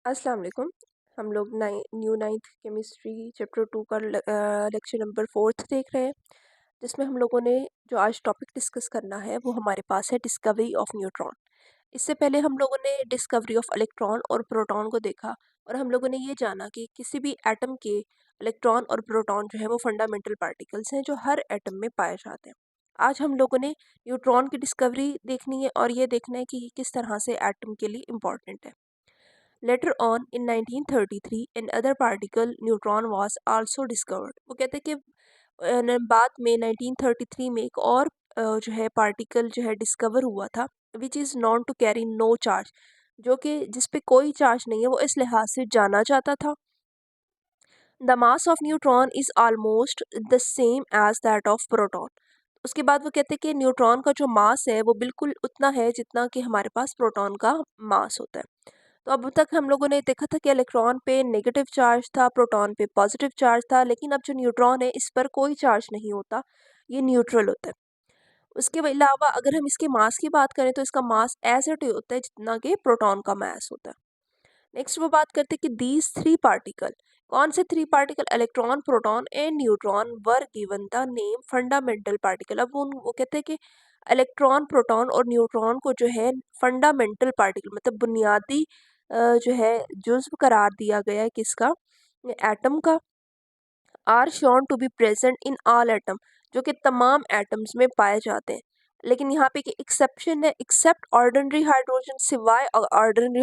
अस्सलाम वालेकुम। हम लोग न्यू नाइन्थ केमिस्ट्री चैप्टर 2 का लेक्चर नंबर 4 देख रहे हैं, जिसमें हम लोगों ने जो आज टॉपिक डिस्कस करना है वो हमारे पास है डिस्कवरी ऑफ न्यूट्रॉन। इससे पहले हम लोगों ने डिस्कवरी ऑफ इलेक्ट्रॉन और प्रोटॉन को देखा और हम लोगों ने ये जाना कि किसी भी एटम के इलेक्ट्रॉन और प्रोटॉन जो है वो फंडामेंटल पार्टिकल्स हैं जो हर एटम में पाए जाते हैं। आज हम लोगों ने न्यूट्रॉन की डिस्कवरी देखनी है और ये देखना है कि ये किस तरह से एटम के लिए इम्पॉर्टेंट है। Later on in 1933, another particle neutron was also discovered. वो कहते हैं कि बाद में 1933 में एक और जो है पार्टिकल जो है डिस्कवर हुआ था which is known to carry no charge, जो कि जिस पे कोई चार्ज नहीं है, वो इस लिहाज से जाना जाता था। The mass of neutron is almost the same as that of proton. उसके बाद वो कहते हैं कि न्यूट्रॉन का जो मास है वो बिल्कुल उतना है जितना कि हमारे पास प्रोटॉन का मास होता है। तो अब तक हम लोगों ने देखा था कि इलेक्ट्रॉन पे नेगेटिव चार्ज था, प्रोटॉन पे पॉजिटिव चार्ज था, लेकिन अब जो न्यूट्रॉन है इस पर कोई चार्ज नहीं होता, ये न्यूट्रल होता है। उसके अलावा अगर हम इसके मास की बात करें तो इसका मास एज इट होता है जितना कि प्रोटॉन का मास होता है। नेक्स्ट वो बात करते हैं कि दीज थ्री पार्टिकल, कौन से three particle, electron, proton and neutron, were given the name fundamental particle. अब वो कहते हैं कि इलेक्ट्रॉन, प्रोटॉन और न्यूट्रॉन को जो है फंडामेंटल पार्टिकल मतलब बुनियादी जो है जुज़्व करार दिया गया है किसका, एटम का। Are shown to be present in all atom, जो कि तमाम एटम्स में पाए जाते हैं। लेकिन यहाँ पे एक एक्सेप्शन है, एक्सेप्ट ऑर्डिनरी हाइड्रोजन, सिवाय ऑर्डिनरी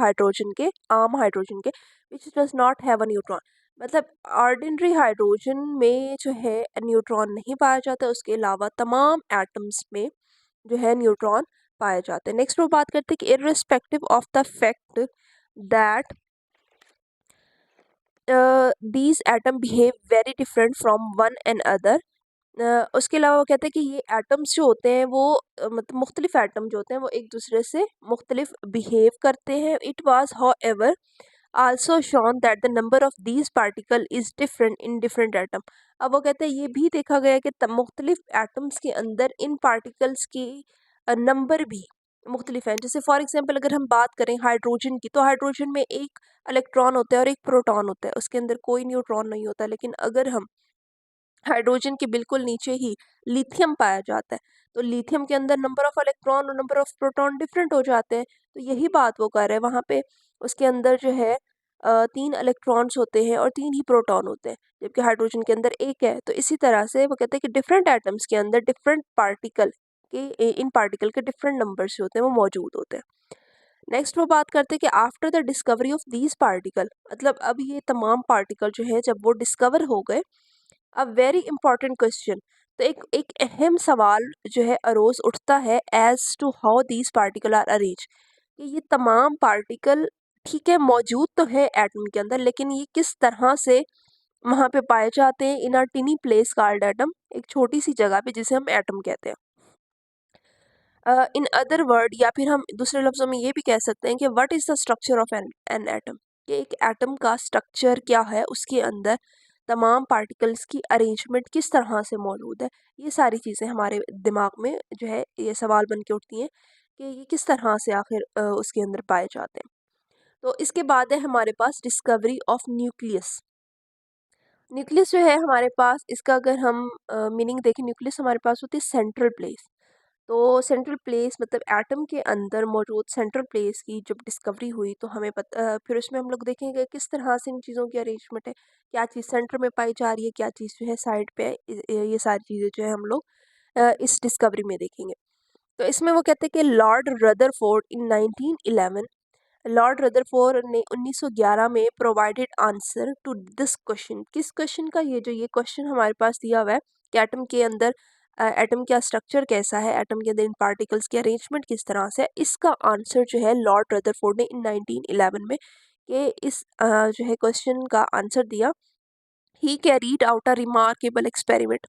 हाइड्रोजन के, आम हाइड्रोजन के, which does not have a neutron. मतलब ऑर्डिनरी हाइड्रोजन में जो है न्यूट्रॉन नहीं पाया जाता, उसके अलावा तमाम एटम्स में जो है न्यूट्रॉन पाए जाते हैं। नेक्स्ट वो बात करते हैं कि irrespective of the fact that these atom behave very different from one another। उसके अलावा वो कहते हैं कि ये एटम्स जो होते हैं वो मतलब मुख्तलिफ एटम जो होते हैं वो एक दूसरे से मुख्तलिफ बिहेव करते हैं। It was how ever also shown that the number of these particle is different in different atom. अब वो कहते हैं ये भी देखा गया है कि मुख्तलिफ एटम्स के अंदर इन पार्टिकल्स की नंबर भी मुख्तलिफ हैं। जैसे फॉर एग्जांपल अगर हम बात करें हाइड्रोजन की, तो हाइड्रोजन में एक इलेक्ट्रॉन होता है और एक प्रोटॉन होता है, उसके अंदर कोई न्यूट्रॉन नहीं होता। लेकिन अगर हम हाइड्रोजन के बिल्कुल नीचे ही लिथियम पाया जाता है, तो लिथियम के अंदर नंबर ऑफ इलेक्ट्रॉन और नंबर ऑफ प्रोटॉन डिफरेंट हो जाते हैं। तो यही बात वो कर रहे हैं, वहाँ पे उसके अंदर जो है 3 इलेक्ट्रॉन्स होते हैं और 3 ही प्रोटॉन होते हैं, जबकि हाइड्रोजन के अंदर एक है। तो इसी तरह से वो कहते हैं कि डिफरेंट एटम्स के अंदर डिफरेंट पार्टिकल के इन पार्टिकल के डिफरेंट नंबर्स जो होते हैं वो मौजूद होते हैं। नेक्स्ट वो बात करते हैं कि after the discovery of these particle, मतलब अब ये तमाम पार्टिकल जो है जब वो डिस्कवर हो गए, अ वेरी इंपॉर्टेंट क्वेश्चन, तो एक एक अहम सवाल जो है अरोज उठता है as to how these particle are arrange, कि ये तमाम पार्टिकल ठीक है मौजूद तो है एटम के अंदर, लेकिन ये किस तरह से वहाँ पे पाए जाते हैं इन अ टिनी प्लेस कॉल्ड एटम, एक छोटी सी जगह पे जिसे हम एटम कहते हैं। इन अदर वर्ड, या फिर हम दूसरे लफ्ज़ों में ये भी कह सकते हैं कि what is the structure of an atom, कि एक एटम का स्ट्रक्चर क्या है, उसके अंदर तमाम पार्टिकल्स की अरेंजमेंट किस तरह से मौजूद है। ये सारी चीज़ें हमारे दिमाग में जो है ये सवाल बन के उठती हैं कि ये किस तरह से आखिर उसके अंदर पाए जाते हैं। तो इसके बाद है हमारे पास डिस्कवरी ऑफ न्यूक्लियस। न्यूक्लियस जो है हमारे पास, इसका अगर हम मीनिंग देखें, न्यूक्लियस हमारे पास होती है सेंट्रल प्लेस। तो सेंट्रल प्लेस मतलब एटम के अंदर मौजूद सेंट्रल प्लेस की जब डिस्कवरी हुई तो हमें पता, फिर उसमें हम लोग देखेंगे किस तरह से इन चीज़ों की अरेंजमेंट है, क्या चीज़ सेंटर में पाई जा रही है, क्या चीज़ जो है साइड पे है। ये सारी चीज़ें जो है हम लोग इस डिस्कवरी में देखेंगे। तो इसमें वो कहते हैं कि Lord Rutherford in 1911, Lord Rutherford ने 1911 में provided answer to this question. किस क्वेश्चन का, ये क्वेश्चन हमारे पास दिया हुआ है कि एटम के अंदर एटम का स्ट्रक्चर कैसा है, एटम के अंदर इन पार्टिकल्स की अरेंजमेंट किस तरह से है। इसका आंसर जो है लॉर्ड रदरफोर्ड ने इन 1911 में कि इस जो है क्वेश्चन का आंसर दिया। He carried out a remarkable experiment,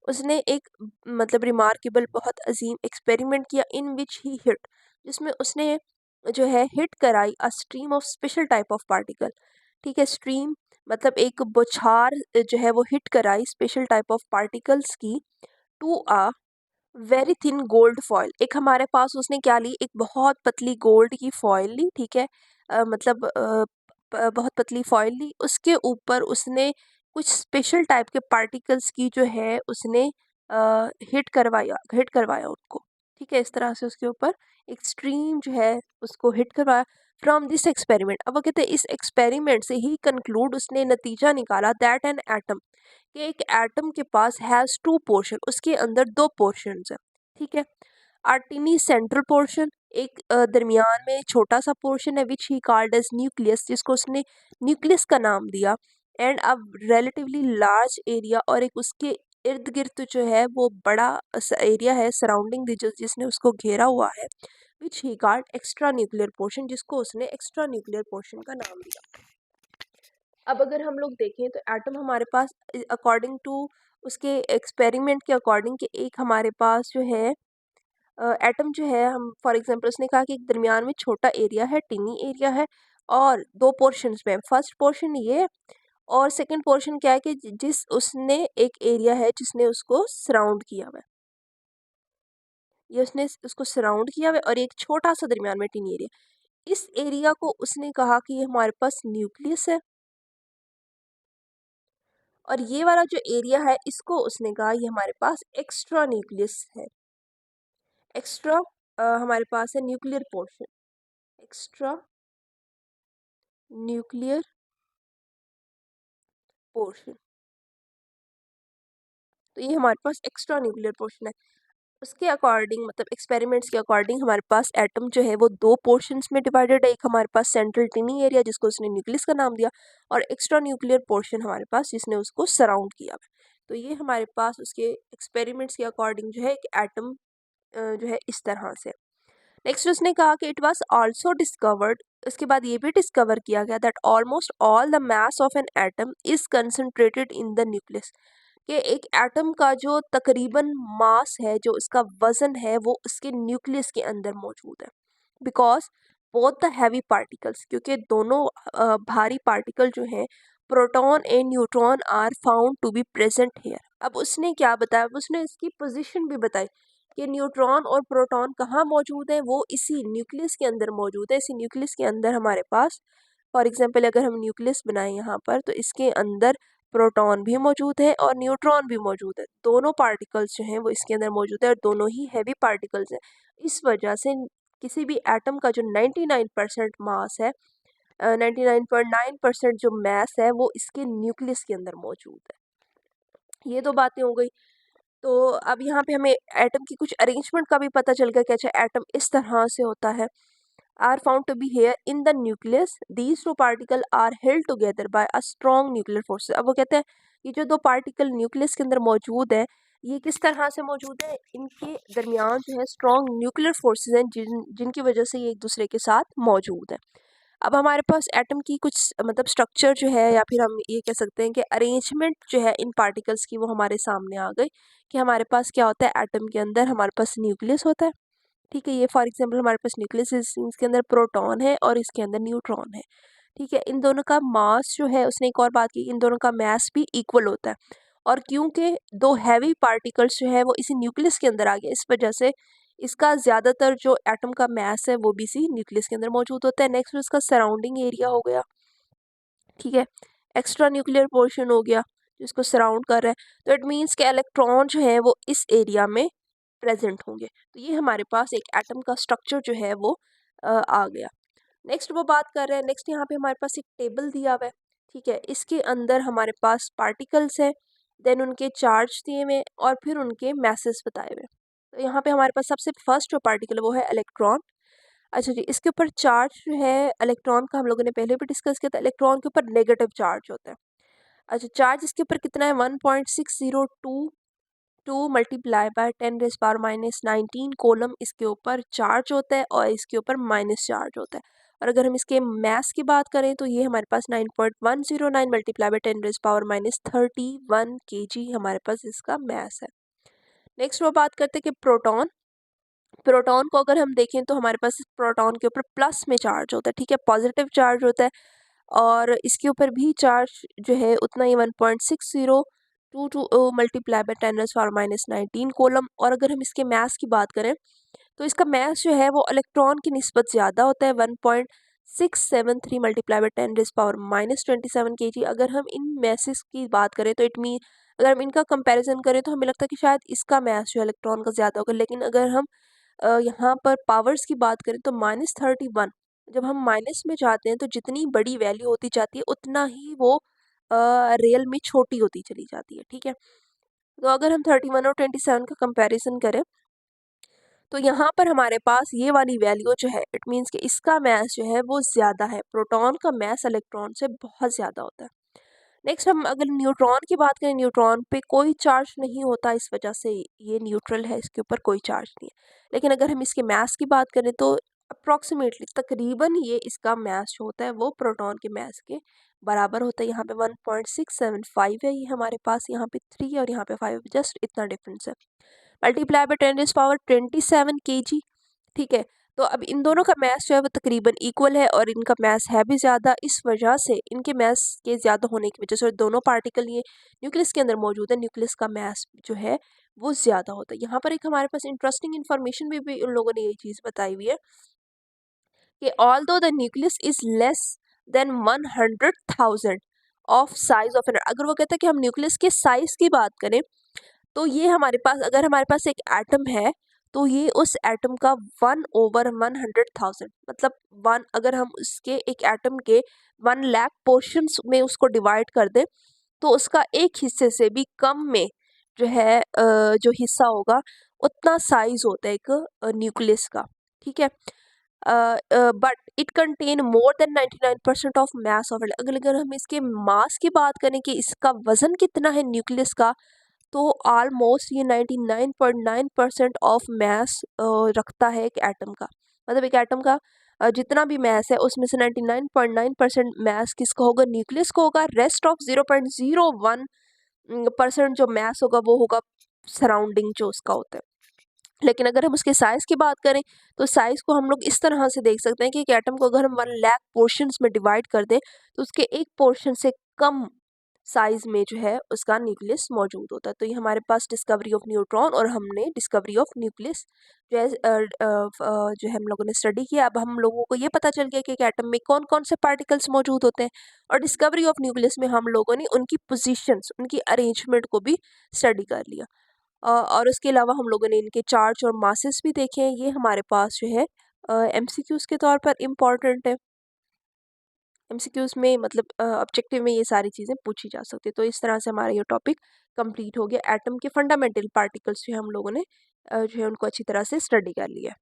उसने एक मतलब रिमार्केबल बहुत अजीम एक्सपेरिमेंट किया, इन विच ही हिट, जिसमें उसने जो है हिट कराई a stream of special type of particle. ठीक है, स्ट्रीम मतलब एक बौछार जो है वो हिट कराई स्पेशल टाइप ऑफ पार्टिकल्स की to a very thin gold foil. एक हमारे पास उसने क्या ली, एक बहुत पतली गोल्ड की फॉयल ली, ठीक है, मतलब बहुत पतली फॉइल ली, उसके ऊपर उसने कुछ स्पेशल टाइप के पार्टिकल्स की जो है उसने हिट करवाया उनको। ठीक है, इस तरह से उसके ऊपर एक स्ट्रीम जो है उसको हिट करवाया फ्रॉम दिस एक्सपेरिमेंट। अब वो कहते हैं इस एक्सपेरिमेंट से ही कंक्लूड उसने नतीजा निकाला दैट एन एटम, कि एक एटम के पास हैज़ टू पोर्शन, उसके अंदर दो पोर्शंस है। ठीक है, आर्टिनी सेंट्रल पोर्शन, एक दरमियान में छोटा सा पोर्शन है which he called as nucleus, जिसको उसने न्यूक्लियस का नाम दिया। एंड अब रिलेटिवली लार्ज एरिया, और एक उसके इर्द गिर्द जो है वो बड़ा एरिया है सराउंडिंग जिसने उसको घेरा हुआ है, which he called extra nuclear portion, जिसको उसने एक्स्ट्रा न्यूक्लियर पोर्शन का नाम दिया। अब अगर हम लोग देखें तो एटम हमारे पास अकॉर्डिंग टू उसके एक्सपेरिमेंट के अकॉर्डिंग कि एक हमारे पास जो है एटम जो है, हम फॉर एग्जांपल उसने कहा कि एक दरमियान में छोटा एरिया है, टिनी एरिया है, और दो पोर्शंस में, फर्स्ट पोर्शन ये है और सेकंड पोर्शन क्या है कि जिस उसने एक एरिया है जिसने उसको सराउंड किया हुआ है, ये उसने उसको सराउंड किया हुआ है, और एक छोटा सा दरमियान में टिनी एरिया, इस एरिया को उसने कहा कि ये हमारे पास न्यूक्लियस है, और ये वाला जो एरिया है इसको उसने कहा ये हमारे पास एक्स्ट्रा न्यूक्लियस है। एक्स्ट्रा हमारे पास है nuclear portion, extra nuclear portion, तो ये हमारे पास एक्स्ट्रा न्यूक्लियर पोर्शन है। उसके अकॉर्डिंग मतलब एक्सपेरिमेंट्स के अकॉर्डिंग हमारे पास एटम जो है वो दो पोर्शंस में डिवाइडेड है, एक हमारे पास सेंट्रल टिनी एरिया जिसको उसने न्यूक्लियस का नाम दिया, और एक्स्ट्रा न्यूक्लियर पोर्शन हमारे पास जिसने उसको सराउंड किया हुआ है। तो ये हमारे पास उसके एक्सपेरिमेंट्स के अकॉर्डिंग जो है एक एटम जो है इस तरह से। नेक्स्ट उसने कहा कि इट वाज आल्सो डिस्कवर्ड, उसके बाद ये भी डिस्कवर किया गया that almost all the mass of an atom is concentrated in the nucleus, कि एक एटम का जो तकरीबन मास है, जो इसका वजन है, वो उसके न्यूक्लियस के अंदर मौजूद है। Because both the heavy particles, क्योंकि दोनों भारी पार्टिकल जो हैं proton and neutron are found to be present here. अब उसने क्या बताया, उसने इसकी पोजीशन भी बताई कि न्यूट्रॉन और प्रोटॉन कहाँ मौजूद है, वो इसी न्यूक्लियस के अंदर मौजूद है। इसी न्यूक्लियस के अंदर हमारे पास फॉर एग्जांपल अगर हम न्यूक्लियस बनाएं यहाँ पर, तो इसके अंदर प्रोटॉन भी मौजूद है और न्यूट्रॉन भी मौजूद है, दोनों पार्टिकल्स जो हैं वो इसके अंदर मौजूद है, और दोनों ही हैवी पार्टिकल्स हैं। इस वजह से किसी भी एटम का जो 99% मास है, 99.9% जो मास है वो इसके न्यूक्लियस के अंदर मौजूद है। ये दो बातें हो गई। तो अब यहाँ पे हमें एटम की कुछ अरेंजमेंट का भी पता चल गया कि अच्छा एटम इस तरह से होता है। Are found to be here in the nucleus, these two particle are held together by a strong nuclear force. अब वो कहते हैं ये जो दो पार्टिकल न्यूक्लियस के अंदर मौजूद है, ये किस तरह से मौजूद है, इनके दरमियान जो है स्ट्रॉन्ग न्यूक्लियर फोर्सेज हैं जिनकी वजह से ये एक दूसरे के साथ मौजूद है। अब हमारे पास एटम की कुछ मतलब स्ट्रक्चर जो है, या फिर हम ये कह सकते हैं कि अरेंजमेंट जो है इन पार्टिकल्स की, वो हमारे सामने आ गई कि हमारे पास क्या होता है, एटम के अंदर हमारे पास न्यूक्लियस होता है। ठीक है, ये फॉर एग्जांपल हमारे पास न्यूक्लियस है, इसके अंदर प्रोटॉन है और इसके अंदर न्यूट्रॉन है। ठीक है, इन दोनों का मास जो है, उसने एक और बात की, इन दोनों का मास भी इक्वल होता है, और क्योंकि दो हैवी पार्टिकल्स जो है वो इसी न्यूक्लियस के अंदर आ गए, इस वजह से इसका ज़्यादातर जो एटम का मास है वो भी इसी न्यूक्लियस के अंदर मौजूद होता है। नेक्स्ट इसका सराउंडिंग एरिया हो गया। ठीक है, एक्स्ट्रा न्यूक्लियर पोर्शन हो गया जिसको सराउंड कर रहा है, तो इट मीन्स के इलेक्ट्रॉन जो है वो इस एरिया में प्रेजेंट होंगे। तो ये हमारे पास एक एटम का स्ट्रक्चर जो है वो आ गया। नेक्स्ट वो बात कर रहे हैं, नेक्स्ट यहाँ पे हमारे पास एक टेबल दिया हुआ है। ठीक है, इसके अंदर हमारे पास पार्टिकल्स है, देन उनके चार्ज दिए हुए, और फिर उनके मैसेज बताए हुए। तो यहाँ पे हमारे पास सबसे फर्स्ट जो पार्टिकल है वो है इलेक्ट्रॉन। अच्छा जी, इसके ऊपर चार्ज जो है इलेक्ट्रॉन का, हम लोगों ने पहले भी डिस्कस किया था, इलेक्ट्रॉन के ऊपर नेगेटिव चार्ज होता है। अच्छा, चार्ज इसके ऊपर कितना है, 1.602 मल्टीप्लाई बाय 10⁻⁻19 कोलम इसके ऊपर चार्ज होता है, और इसके ऊपर माइनस चार्ज होता है। और अगर हम इसके मास की बात करें तो ये हमारे पास 9.109 मल्टीप्लाई बाय 10⁻31 kg हमारे पास इसका मास है। नेक्स्ट वो बात करते हैं कि प्रोटॉन। प्रोटॉन को अगर हम देखें तो हमारे पास प्रोटॉन के ऊपर प्लस में चार्ज होता है। ठीक है, पॉजिटिव चार्ज होता है, और इसके ऊपर भी चार्ज जो है उतना ही 1.6022 मल्टीप्लाई बाय 10⁻⁻19 कोलम। और अगर हम इसके मास की बात करें तो इसका मास जो है वो इलेक्ट्रॉन की निस्बत ज़्यादा होता है, 673 मल्टीप्लाई बाय 10⁻⁻27 kg। अगर हम इन मैसेस की बात करें तो इट मीन अगर हम इनका कंपैरिजन करें तो हमें लगता है कि शायद इसका मैस जो इलेक्ट्रॉन का ज़्यादा होगा, लेकिन अगर हम यहाँ पर पावर्स की बात करें तो -31, जब हम माइनस में जाते हैं तो जितनी बड़ी वैल्यू होती जाती है उतना ही वो रियल में छोटी होती चली जाती है, ठीक है। तो अगर हम 31 और 27 का कंपैरिजन करें तो यहाँ पर हमारे पास ये वाली वैल्यू जो है इट मीन्स कि इसका मैस जो है वो ज़्यादा है, प्रोटॉन का मैस इलेक्ट्रॉन से बहुत ज़्यादा होता है। नेक्स्ट हम अगर न्यूट्रॉन की बात करें, न्यूट्रॉन पे कोई चार्ज नहीं होता, इस वजह से ये न्यूट्रल है, इसके ऊपर कोई चार्ज नहीं है। लेकिन अगर हम इसके मैस की बात करें तो अप्रॉक्सीमेटली तकरीबन ये इसका मैस जो होता है वो प्रोटॉन के मैस के बराबर होता है। यहाँ पे 1.675 है ये हमारे पास, यहाँ पे 3 और यहाँ पे 5, जस्ट इतना डिफरेंस है। मल्टीप्लाई बाय 10⁻27 kg, ठीक है। तो अब इन दोनों का मैस जो है वो तकरीबन इक्वल है और इनका मैस है भी ज़्यादा, इस वजह से इनके मैस के ज़्यादा होने की वजह से और दोनों पार्टिकल ये न्यूक्लियस के अंदर मौजूद है, न्यूक्लियस का मैस जो है वो ज़्यादा होता है। यहाँ पर एक हमारे पास इंटरेस्टिंग इन्फॉर्मेशन भी उन लोगों ने ये चीज़ बताई हुई है कि although the nucleus is less than 100,000 of size of an, अगर वो कहता है कि हम न्यूक्लियस के साइज की बात करें तो ये हमारे पास अगर हमारे पास एक एटम है तो ये उस एटम का 1/100,000 मतलब 1, अगर हम उसके एक एटम के 1 लाख पोर्शंस में उसको डिवाइड कर दें तो उसका एक हिस्से से भी कम में जो है जो हिस्सा होगा उतना साइज होता है एक न्यूक्लियस का, ठीक है। But it contain more than 99% of mass of, अगर हम इसके मास की बात करें कि इसका वजन कितना है न्यूक्लियस का, तो ऑलमोस्ट ये 99.9% ऑफ मास रखता है एक एटम का। मतलब एक एटम का जितना भी मास है उसमें से 99.9% मास किसका होगा, न्यूक्लियस को होगा। रेस्ट ऑफ 0.01% जो मास होगा वो होगा सराउंडिंग जो उसका होता है। लेकिन अगर हम उसके साइज़ की बात करें तो साइज़ को हम लोग इस तरह से देख सकते हैं कि एक एटम को अगर हम 1 लाख पोर्शंस में डिवाइड कर दें तो उसके एक पोर्शन से कम साइज़ में जो है उसका न्यूक्लियस मौजूद होता है। तो ये हमारे पास डिस्कवरी ऑफ न्यूट्रॉन और हमने डिस्कवरी ऑफ न्यूक्लियस जो है जो है हम लोगों ने स्टडी किया। अब हम लोगों को ये पता चल गया कि एक एटम में कौन कौन से पार्टिकल्स मौजूद होते हैं, और डिस्कवरी ऑफ न्यूक्लियस में हम लोगों ने उनकी पोजीशंस, उनकी अरेंजमेंट को भी स्टडी कर लिया। और उसके अलावा हम लोगों ने इनके चार्ज और मासेस भी देखे हैं। ये हमारे पास जो है एमसीक्यूज़ के तौर पर इम्पॉर्टेंट है। एमसीक्यूज़ में मतलब ऑब्जेक्टिव में ये सारी चीज़ें पूछी जा सकती है। तो इस तरह से हमारा ये टॉपिक कंप्लीट हो गया। एटम के फंडामेंटल पार्टिकल्स जो है हम लोगों ने जो है उनको अच्छी तरह से स्टडी कर लिया।